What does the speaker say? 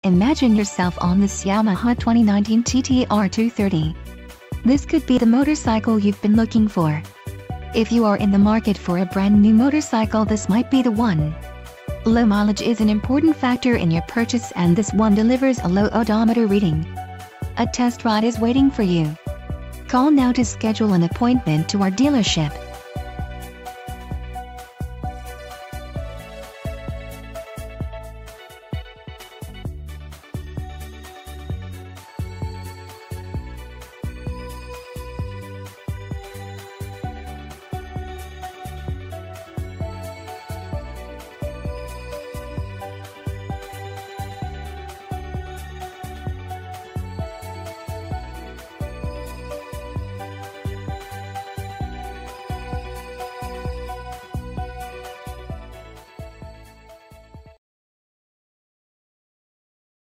Imagine yourself on this Yamaha 2019 TT-R230. This could be the motorcycle you've been looking for. If you are in the market for a brand new motorcycle, this might be the one. Low mileage is an important factor in your purchase, and this one delivers a low odometer reading. A test ride is waiting for you. Call now to schedule an appointment to our dealership.